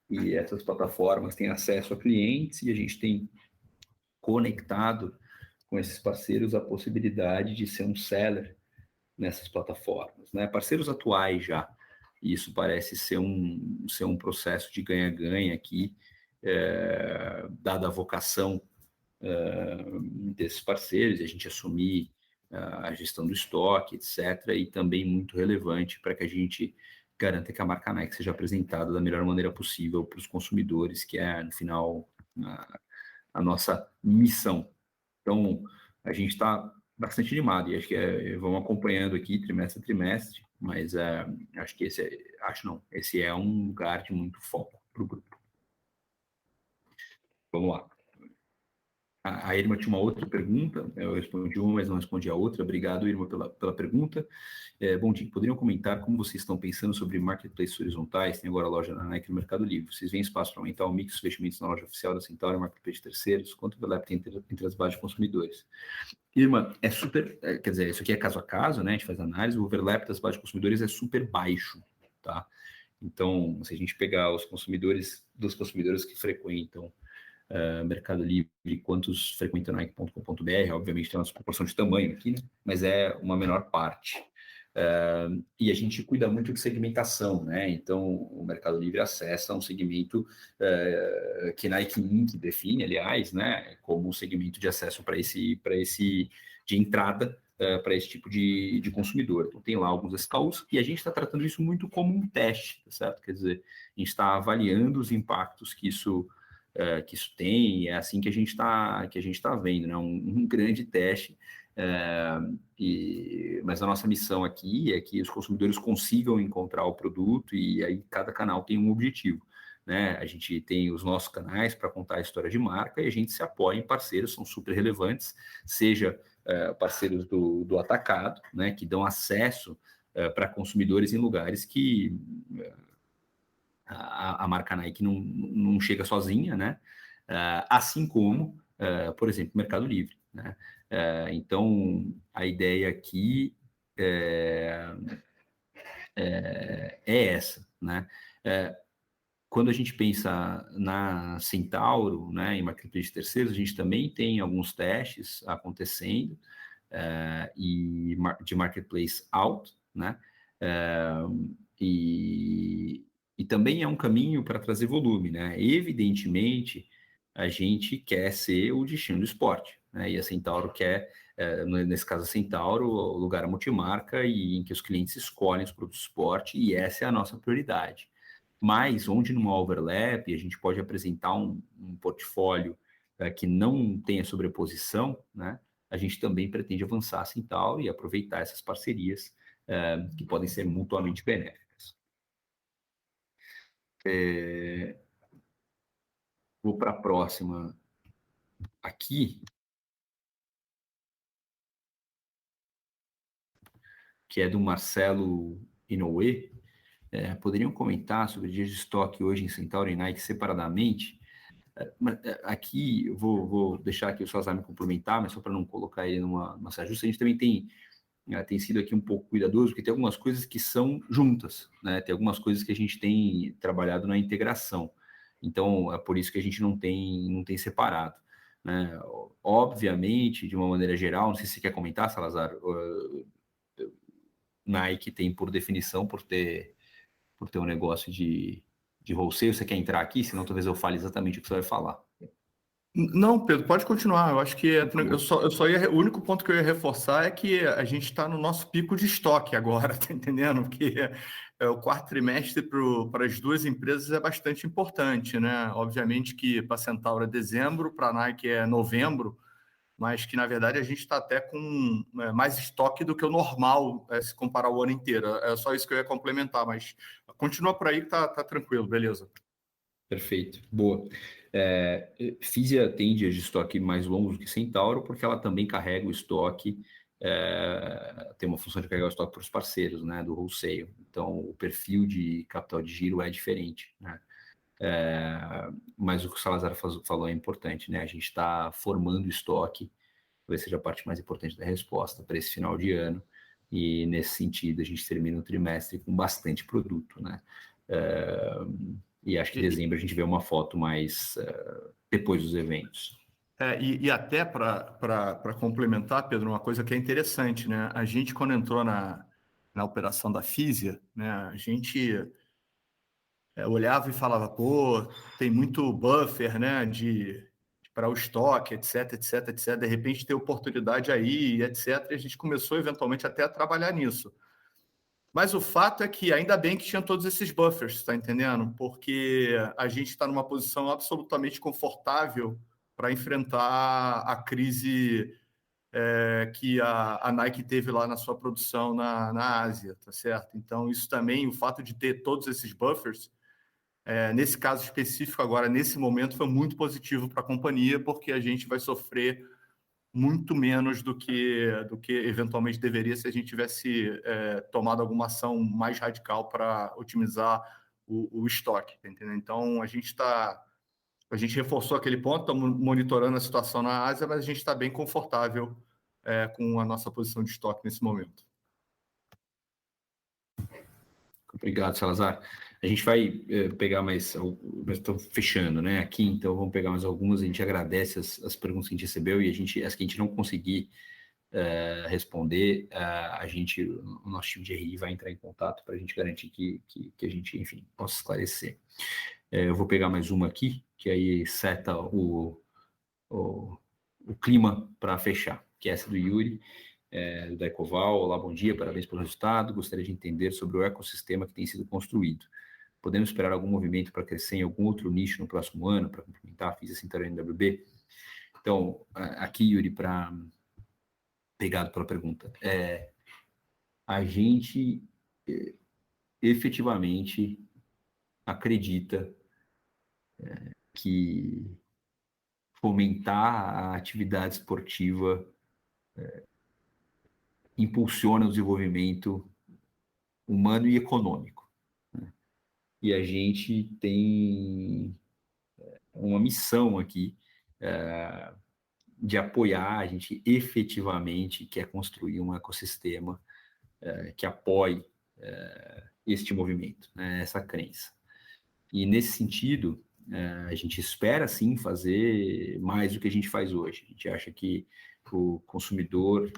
E essas plataformas têm acesso a clientes e a gente tem conectado com esses parceiros a possibilidade de ser um seller nessas plataformas, né? Parceiros atuais já. E isso parece ser um processo de ganha-ganha aqui, dada a vocação desses parceiros, e a gente assumir a gestão do estoque, etc., e também muito relevante para que a gente garanta que a marca Nike seja apresentada da melhor maneira possível para os consumidores, que é, no final, a nossa missão. Então, a gente está bastante animado, e acho que vamos acompanhando aqui, trimestre a trimestre, mas acho que esse é um lugar de muito foco para o grupo. Vamos lá. A Irma tinha uma outra pergunta, eu respondi uma, mas não respondi a outra. Obrigado, Irma, pela pergunta. Bom dia, poderiam comentar como vocês estão pensando sobre marketplaces horizontais? Tem agora a loja na Nike no Mercado Livre. Vocês veem espaço para aumentar o mix de investimentos na loja oficial da Centauro e marketplace de terceiros? Quanto overlap tem entre as bases de consumidores? Irma, é super, quer dizer, isso aqui é caso a caso, né? A gente faz análise, o overlap das bases de consumidores é super baixo, tá? Então, se a gente pegar os consumidores, dos consumidores que frequentam Mercado Livre, quantos frequentam Nike.com.br, obviamente tem uma proporção de tamanho aqui, né? Mas é uma menor parte. E a gente cuida muito de segmentação, né? Então, o Mercado Livre acessa um segmento que Nike Inc. define, aliás, né? Como um segmento de acesso para esse de entrada para esse tipo de consumidor. Então, tem lá alguns SKUs e a gente está tratando isso muito como um teste, tá certo? Quer dizer, a gente está avaliando os impactos que isso tem, e é assim que a gente está vendo, né? Um grande teste, mas a nossa missão aqui é que os consumidores consigam encontrar o produto e aí cada canal tem um objetivo, né? A gente tem os nossos canais para contar a história de marca e a gente se apoia em parceiros, são super relevantes, seja parceiros do atacado, né? Que dão acesso para consumidores em lugares que a marca Nike não chega sozinha, né? Assim como, por exemplo, o Mercado Livre, né? Então, a ideia aqui é essa, né? Quando a gente pensa na Centauro, né, em marketplace de terceiros, a gente também tem alguns testes acontecendo e de marketplace alto, né? E também é um caminho para trazer volume, né? Evidentemente, a gente quer ser o destino do esporte, né? E a Centauro quer, nesse caso a Centauro, o lugar a multimarca e em que os clientes escolhem os produtos de esporte, e essa é a nossa prioridade. Mas onde não há overlap, a gente pode apresentar um portfólio que não tenha sobreposição, né? A gente também pretende avançar a Centauro e aproveitar essas parcerias que podem ser mutuamente benéficas. Vou para a próxima aqui, que é do Marcelo Inoue, poderiam comentar sobre dias de estoque hoje em Centauro e Nike separadamente? Aqui, eu vou deixar aqui o Salazar me complementar, mas só para não colocar ele numa saia justa, a gente também tem sido aqui um pouco cuidadoso, porque tem algumas coisas que são juntas, né? Tem algumas coisas que a gente tem trabalhado na integração. Então, é por isso que a gente não tem separado, né? Obviamente, de uma maneira geral, não sei se você quer comentar, Salazar, Nike tem por definição, por ter um negócio de wholesale, você quer entrar aqui? Senão talvez eu fale exatamente o que você vai falar. Não, Pedro, pode continuar. Eu acho que Por favor. eu só ia, o único ponto que eu ia reforçar é que a gente está no nosso pico de estoque agora, tá entendendo? Porque o quarto trimestre para as duas empresas é bastante importante, né? Obviamente que para a Centauro é dezembro, para a Nike é novembro, mas que na verdade a gente está até com mais estoque do que o normal, se comparar o ano inteiro. É só isso que eu ia complementar, mas continua por aí que tá tranquilo, beleza. Perfeito, boa. Fisia tem dias de estoque mais longos do que Centauro, porque ela também carrega o estoque, tem uma função de carregar o estoque para os parceiros, né, do wholesale. Então, o perfil de capital de giro é diferente, né? Mas o que o Salazar falou é importante, né? A gente está formando estoque, talvez seja a parte mais importante da resposta para esse final de ano, e nesse sentido a gente termina o trimestre com bastante produto, né? E acho que em dezembro a gente vê uma foto mais depois dos eventos. E até para complementar, Pedro, uma coisa que é interessante, né? A gente, quando entrou na operação da Fisia, né, a gente olhava e falava, pô, tem muito buffer, né, para o estoque, etc, etc, etc. De repente tem oportunidade aí, etc. E a gente começou eventualmente até a trabalhar nisso. Mas o fato é que ainda bem que tinha todos esses buffers, tá entendendo? Porque a gente está numa posição absolutamente confortável para enfrentar a crise que a Nike teve lá na sua produção na Ásia, tá certo? Então, isso também, o fato de ter todos esses buffers, nesse caso específico agora, nesse momento, foi muito positivo para a companhia, porque a gente vai sofrer muito menos do que eventualmente deveria se a gente tivesse tomado alguma ação mais radical para otimizar o estoque, tá entendendo? Então, a gente reforçou aquele ponto, estamos monitorando a situação na Ásia, mas a gente está bem confortável com a nossa posição de estoque nesse momento. Obrigado, Salazar. A gente vai pegar mais, estamos fechando, né? Aqui, então vamos pegar mais algumas. A gente agradece as perguntas que a gente recebeu e as que a gente não conseguir responder, o nosso time de RI vai entrar em contato para a gente garantir que a gente, enfim, possa esclarecer. Eu vou pegar mais uma aqui, que aí seta o clima para fechar, que é essa do Yuri, do Ecoval. Olá, bom dia, parabéns pelo resultado. Gostaria de entender sobre o ecossistema que tem sido construído. Podemos esperar algum movimento para crescer em algum outro nicho no próximo ano, para complementar a Fisia Centauro NWB? Então, aqui, Yuri, obrigado pela pergunta. A gente efetivamente acredita que fomentar a atividade esportiva impulsiona o desenvolvimento humano e econômico, né? E a gente tem uma missão aqui de apoiar, a gente efetivamente quer construir um ecossistema que apoie este movimento, né, essa crença. E nesse sentido, a gente espera sim fazer mais do que a gente faz hoje. A gente acha que o consumidor,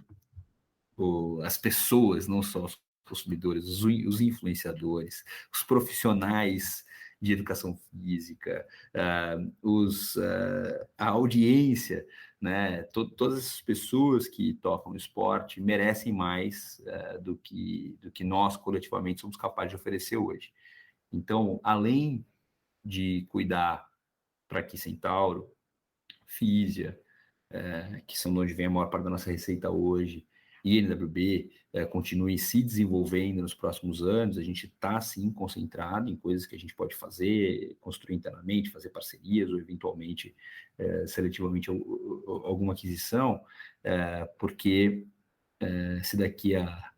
as pessoas, não só os consumidores, os influenciadores, os profissionais de educação física, a audiência, né? Todas as pessoas que tocam esporte merecem mais do que nós coletivamente somos capazes de oferecer hoje. Então, além de cuidar para que Centauro, Fisia, que são de onde vem a maior parte da nossa receita hoje, e NWB continue se desenvolvendo nos próximos anos. A gente está, sim, concentrado em coisas que a gente pode fazer, construir internamente, fazer parcerias ou, eventualmente, seletivamente, alguma aquisição, porque se daqui a...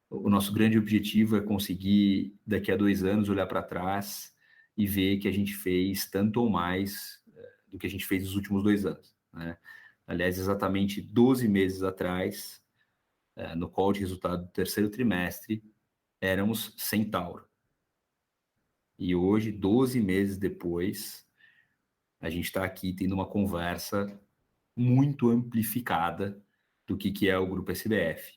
o nosso grande objetivo é conseguir, daqui a 2 anos, olhar para trás e ver que a gente fez tanto ou mais do que a gente fez nos últimos 2 anos, né? Aliás, exatamente 12 meses atrás, no call de resultado do terceiro trimestre, éramos Centauro. E hoje, 12 meses depois, a gente está aqui tendo uma conversa muito amplificada do que é o Grupo SBF.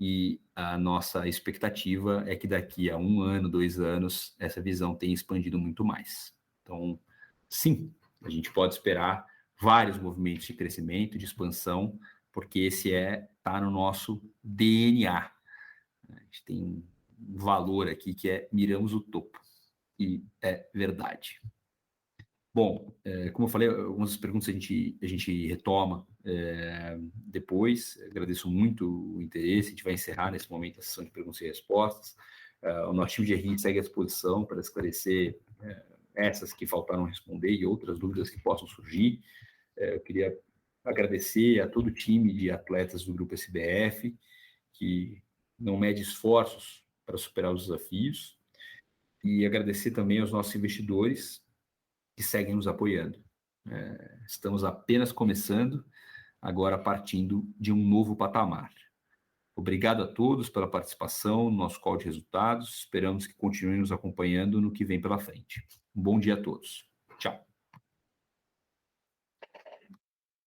E a nossa expectativa é que daqui a 1 ano, 2 anos, essa visão tenha expandido muito mais. Então, sim, a gente pode esperar vários movimentos de crescimento, de expansão, porque esse está no nosso DNA. A gente tem um valor aqui que é miramos o topo, e é verdade. Bom, como eu falei, algumas perguntas a gente retoma depois. Agradeço muito o interesse. A gente vai encerrar nesse momento a sessão de perguntas e respostas. O nosso time de RI segue à disposição para esclarecer essas que faltaram responder e outras dúvidas que possam surgir. Eu queria agradecer a todo o time de atletas do Grupo SBF, que não mede esforços para superar os desafios, e agradecer também aos nossos investidores que seguem nos apoiando. Estamos apenas começando, agora partindo de um novo patamar. Obrigado a todos pela participação no nosso call de resultados. Esperamos que continuem nos acompanhando no que vem pela frente. Um bom dia a todos. Tchau.